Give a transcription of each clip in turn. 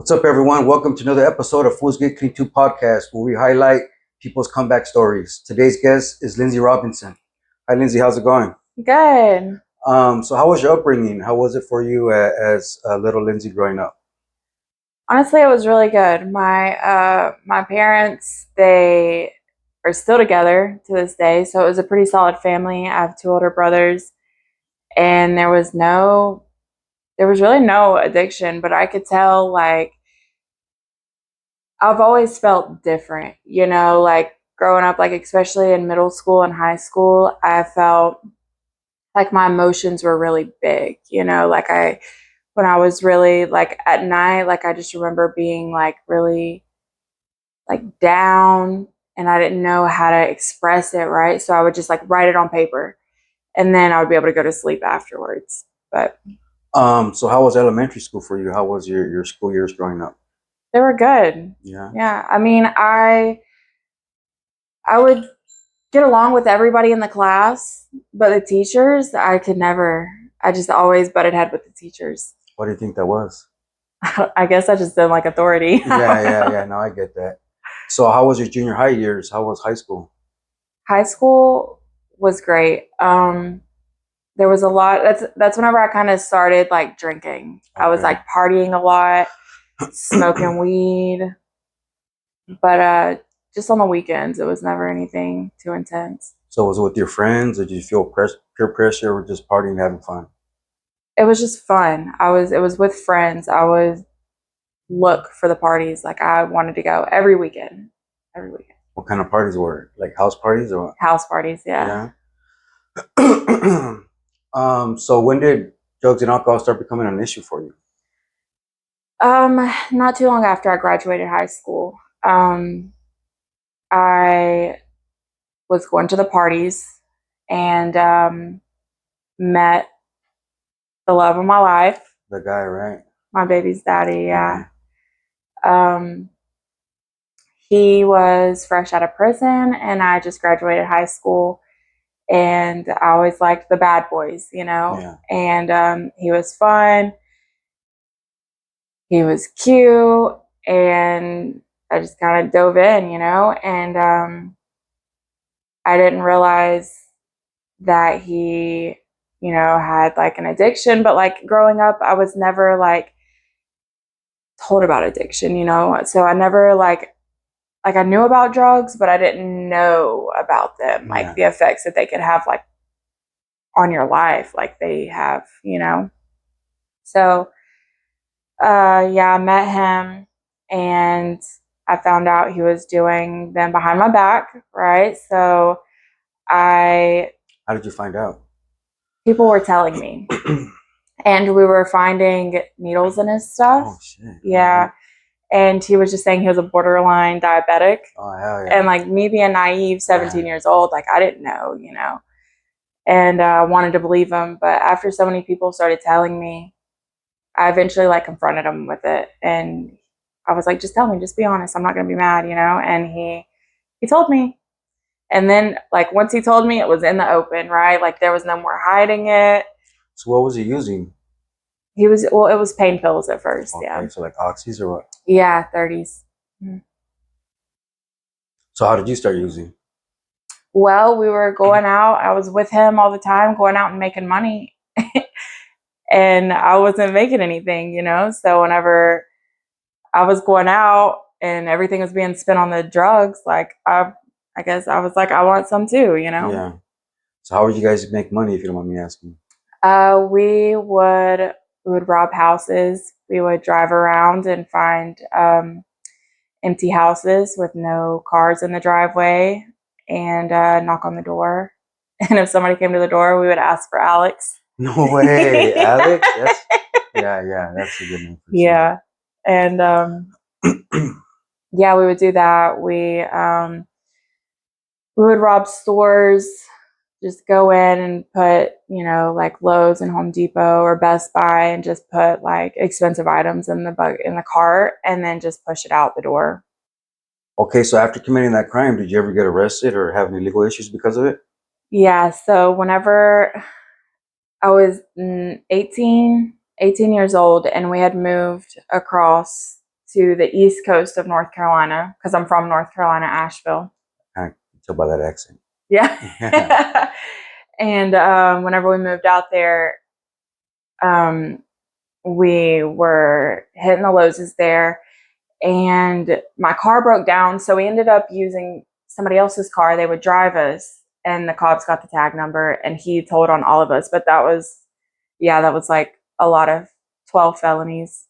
What's up, everyone? Welcome to another episode of Fools Get Clean 2 podcast, where we highlight people's comeback stories. Today's guest is Lyndsey Robinson. Hi, Lyndsey. How's it going? Good. So how was your upbringing? How was it for you as little Lyndsey growing up? Honestly, it was really good. My parents, they are still together to this day, so it was a pretty solid family. I have two older brothers, and there was really no addiction, but I could tell, like, I've always felt different, like growing up, like especially in middle school and high school, I felt like my emotions were really big, like when I was really like at night, like I just remember being like really like down, and I didn't know how to express it, right? So I would just like write it on paper, and then I would be able to go to sleep afterwards. But So how was elementary school for you? How was your school years growing up? they were good. Yeah. Yeah. I mean, I would get along with everybody in the class, but the teachers, I could never. I just always butted head with the teachers. What do you think that was? I guess I just didn't like authority. Yeah. No, I get that. So how was your junior high years? How was high school? High school was great. There was a lot. That's whenever I kind of started like drinking. I was like partying a lot, smoking weed, but just on the weekends. It was never anything too intense. So was it with your friends, or did you feel peer pressure, or just partying, having fun? It was just fun. It was with friends. I would look for the parties. Like I wanted to go every weekend. Every weekend. What kind of parties were it? Like house parties or what? House parties, yeah. Yeah. So when did drugs and alcohol start becoming an issue for you? Not too long after I graduated high school. I was going to the parties and met the love of my life. The guy, right? My baby's daddy, yeah. He was fresh out of prison, and I just graduated high school. And I always liked the bad boys, Yeah. And he was fun. He was cute, and I just kind of dove in, and I didn't realize that he, had like an addiction. But like growing up, I was never like told about addiction, so I never like I knew about drugs, but I didn't know about them, like the effects that they could have like on your life, like they have, So yeah, I met him, and I found out he was doing them behind my back, right? So How did you find out? People were telling me. And we were finding needles in his stuff. Oh shit. Yeah. And he was just saying he was a borderline diabetic. Oh hell yeah. And like me being naive, 17 years old, like I didn't know, And I wanted to believe him. But after so many people started telling me, I eventually like confronted him with it. And I was like, just tell me, just be honest. I'm not going to be mad, And he told me. And then like once he told me, it was in the open, right? Like there was no more hiding it. So what was he using? It was pain pills at first. Okay, Yeah. so like oxys or what? Yeah, 30s. Mm-hmm. So how did you start using? Well, we were going out. I was with him all the time, going out and making money. And I wasn't making anything, So whenever I was going out and everything was being spent on the drugs, like I guess I was like, I want some too, Yeah. So how would you guys make money, if you don't mind me asking? We would rob houses. We would drive around and find empty houses with no cars in the driveway, and knock on the door. And if somebody came to the door, we would ask for Alex. No way, Alex. Yeah, that's a good name. Yeah, and yeah, we would do that. We would rob stores. Just go in and put, like Lowe's and Home Depot or Best Buy, and just put like expensive items in the cart, and then just push it out the door. Okay, so after committing that crime, did you ever get arrested or have any legal issues because of it? Yeah, so whenever I was 18 years old, and we had moved across to the east coast of North Carolina because I'm from North Carolina, Asheville. I can tell by that accent. Yeah. And whenever we moved out there, we were hitting the Lowe's there, and my car broke down. So we ended up using somebody else's car. They would drive us, and the cops got the tag number, and he told on all of us. But that was like a lot of 12 felonies.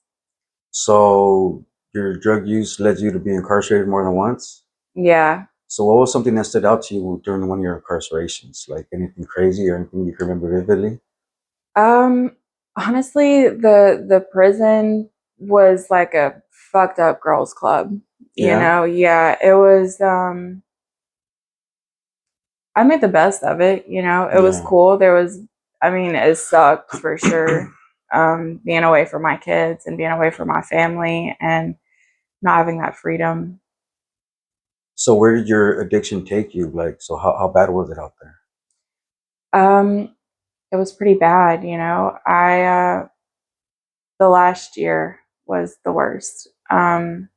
So your drug use led you to be incarcerated more than once? Yeah. So what was something that stood out to you during one of your incarcerations? Like anything crazy or anything you can remember vividly? Honestly, the prison was like a fucked up girls club. Yeah. Yeah, it was I made the best of it, It was Yeah. cool. It sucked for sure. Being away from my kids and being away from my family and not having that freedom. So where did your addiction take you? Like, so how bad was it out there? It was pretty bad, I the last year was the worst. I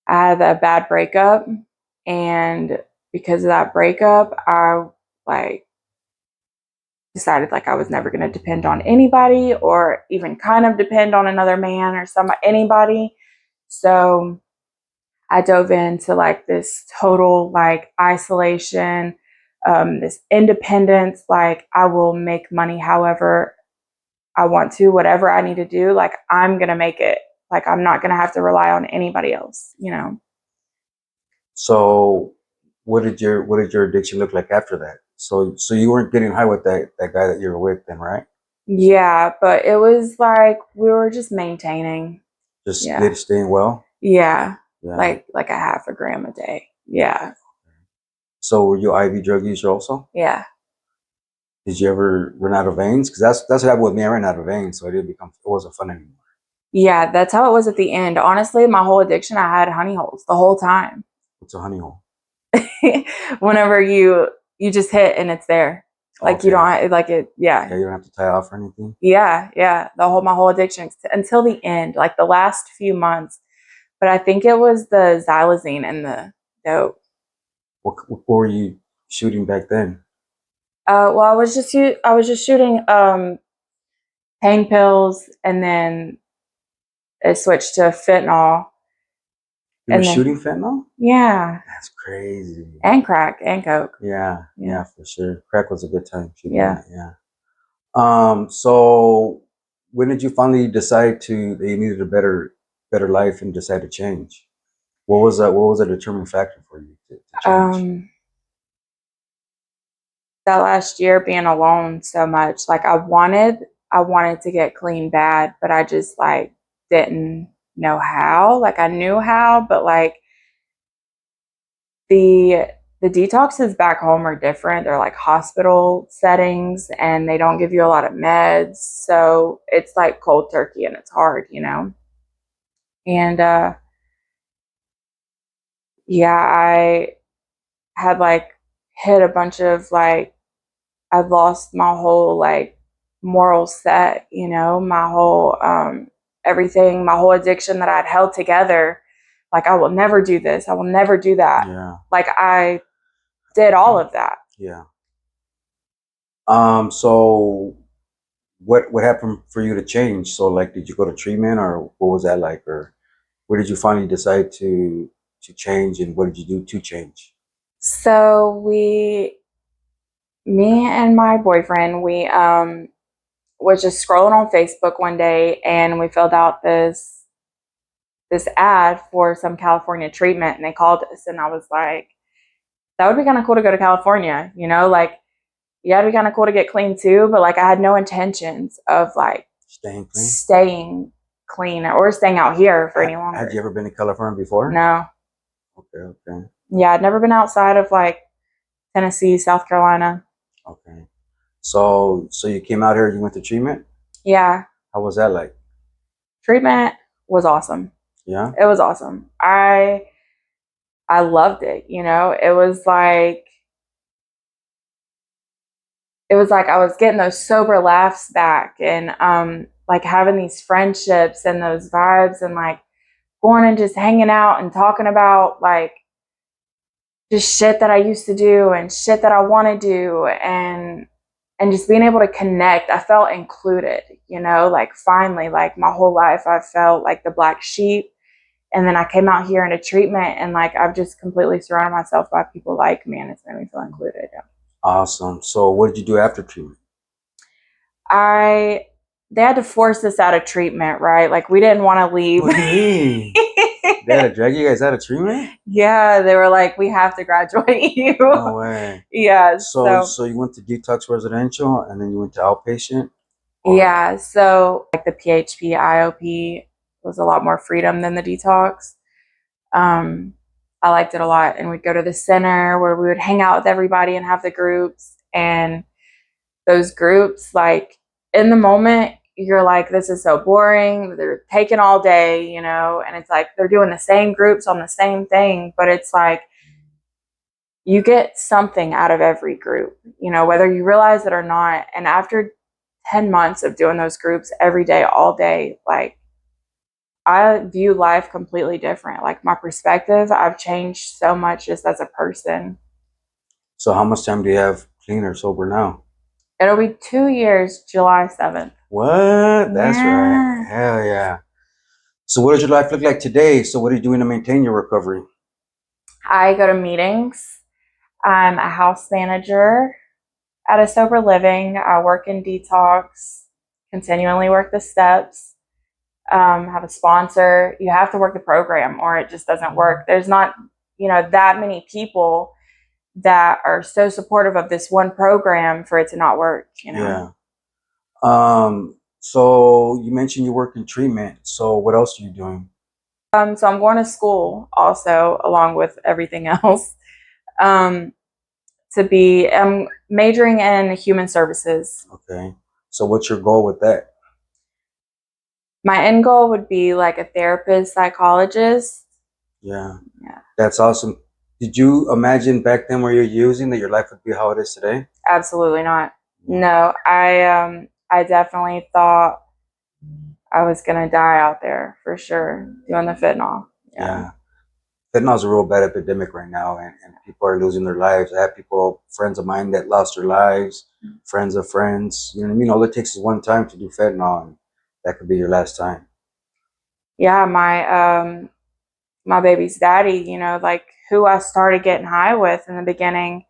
had a bad breakup, and because of that breakup, I like decided like I was never going to depend on anybody or even kind of depend on another man or anybody. So I dove into like this total like isolation, this independence. Like I will make money however I want to, whatever I need to do. Like I'm gonna make it. Like I'm not gonna have to rely on anybody else. So what did your addiction look like after that? So you weren't getting high with that guy that you were with then, right? Yeah, but it was like we were just maintaining. Just Yeah. staying well? Yeah. Yeah. Like a half a gram a day. Yeah. So were you IV drug user also? Yeah. Did you ever run out of veins? Because that's what happened with me. I ran out of veins, so it wasn't fun anymore. Yeah, that's how it was at the end. Honestly, my whole addiction, I had honey holes the whole time. What's a honey hole? Whenever you just hit and it's there. Like you don't like it. Yeah, Yeah. you don't have to tie off or anything. Yeah. Yeah. My whole addiction until the end, like the last few months. But I think it was the xylazine and the dope. What were you shooting back then? Well, I was just shooting pain pills, and then it switched to fentanyl, You were and then shooting fentanyl? yeah, That's crazy. and crack and coke. Yeah, for sure. Crack was a good time shooting Yeah. that. Yeah. So when did you finally decide that you needed a better life and decide to change? What was a determining factor for you to change? That last year being alone so much, like I wanted to get clean bad, but I just like didn't know how. Like I knew how, but like the detoxes back home are different. They're like hospital settings and they don't give you a lot of meds. So it's like cold turkey and it's hard. And yeah, I had like hit a bunch of like I've lost my whole like moral set, my whole everything, my whole addiction that I'd held together. Like I will never do this. I will never do that. Yeah. Like I did all of that. Yeah. So what happened for you to change? So like, did you go to treatment, or what was that like, or where did you finally decide to change, and what did you do to change? So me and my boyfriend, we was just scrolling on Facebook one day and we filled out this ad for some California treatment and they called us and I was like, that would be kind of cool to go to California, like yeah, it'd be kind of cool to get clean too, but like I had no intentions of like staying clean or staying out here for any longer. Had you ever been to California before? No. Okay. Yeah, I'd never been outside of like Tennessee, South Carolina. Okay. So you came out here, you went to treatment? Yeah. How was that like? Treatment was awesome. Yeah? It was awesome. I loved it. It was like I was getting those sober laughs back, and like having these friendships and those vibes and like going and just hanging out and talking about like just shit that I used to do and shit that I want to do and just being able to connect. I felt included, you know, like finally, like my whole life I felt like the black sheep. And then I came out here into treatment and like I've just completely surrounded myself by people like me and it's made me feel included. Awesome. So what did you do after treatment? They had to force us out of treatment, right? Like we didn't want to leave. What do you mean? They had to drag you guys out of treatment? Yeah, they were like, we have to graduate you. No way. Yeah. So you went to detox residential and then you went to outpatient? Yeah. So like the PHP, IOP was a lot more freedom than the detox. I liked it a lot. And we'd go to the center where we would hang out with everybody and have the groups. And those groups, like in the moment, you're like, this is so boring. They're taking all day, you know, and it's like they're doing the same groups on the same thing, but it's like you get something out of every group, you know, whether you realize it or not. And after 10 months of doing those groups every day, all day, like I view life completely different. Like my perspective, I've changed so much just as a person. So how much time do you have clean or sober now? It'll be 2 years, July 7th. What? That's Yeah. right. Hell yeah. So what does your life look like today? So what are you doing to maintain your recovery? I go to meetings. I'm a house manager at a sober living. I work in detox, continually work the steps, have a sponsor. You have to work the program or it just doesn't work. There's not, you know, that many people that are so supportive of this one program for it to not work, you know? Yeah. So you mentioned you work in treatment. So what else are you doing? So I'm going to school also, along with everything else, I'm majoring in human services. Okay. So what's your goal with that? My end goal would be like a therapist, psychologist. Yeah. Yeah, That's awesome. Did you imagine back then where you're using that your life would be how it is today? absolutely not. No, I definitely thought I was gonna die out there for sure doing the fentanyl. Yeah. Yeah. Fentanyl is a real bad epidemic right now, and people are losing their lives. I have people, friends of mine, that lost their lives, friends of friends. You know what I mean? All it takes is one time to do fentanyl, and that could be your last time. Yeah, my baby's daddy, you know, like who I started getting high with in the beginning,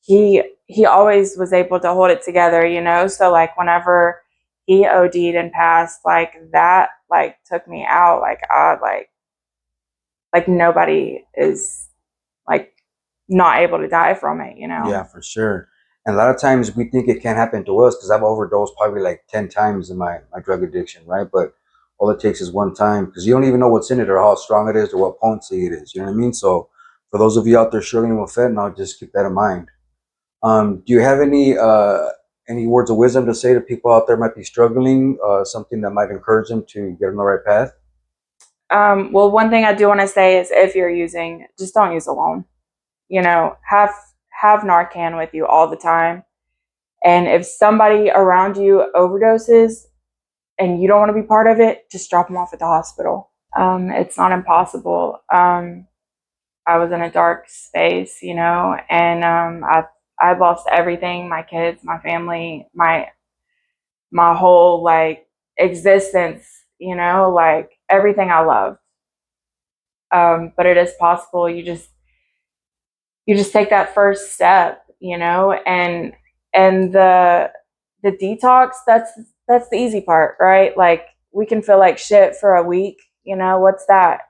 he always was able to hold it together, you know. So like whenever he OD'd and passed, like that like took me out. Like I like nobody is like not able to die from it, you know. Yeah, for sure. And a lot of times we think it can't happen to us because I've overdosed probably like 10 times in my drug addiction, right? But all it takes is one time because you don't even know what's in it or how strong it is or what potency it is. You know what I mean? So for those of you out there struggling with fentanyl, just keep that in mind. Do you have any words of wisdom to say to people out there might be struggling, something that might encourage them to get on the right path? Well, one thing I do want to say is if you're using, just don't use alone. You know, have Narcan with you all the time. And if somebody around you overdoses and you don't want to be part of it, just drop them off at the hospital. It's not impossible. I was in a dark space, you know, and I lost everything, my kids, my family, my whole like existence, you know, like everything I loved. But it is possible. You just take that first step, you know, and the detox, that's the easy part, right? Like we can feel like shit for a week, you know, what's that?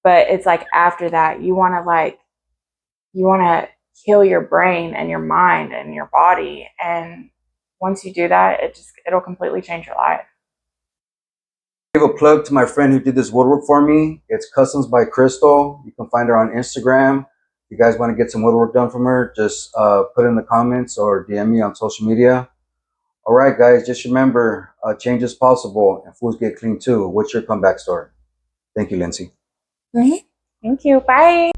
But it's like after that, you want to heal your brain and your mind and your body, and once you do that, it'll completely change your life. Give a plug to my friend who did this woodwork for me. It's Customs by Crystal. You can find her on Instagram. If you guys want to get some woodwork done from her, just put it in the comments or DM me on social media. All right, guys, just remember, change is possible and fools get clean too. What's your comeback story? Thank you, Lyndsey. Thank you. Bye.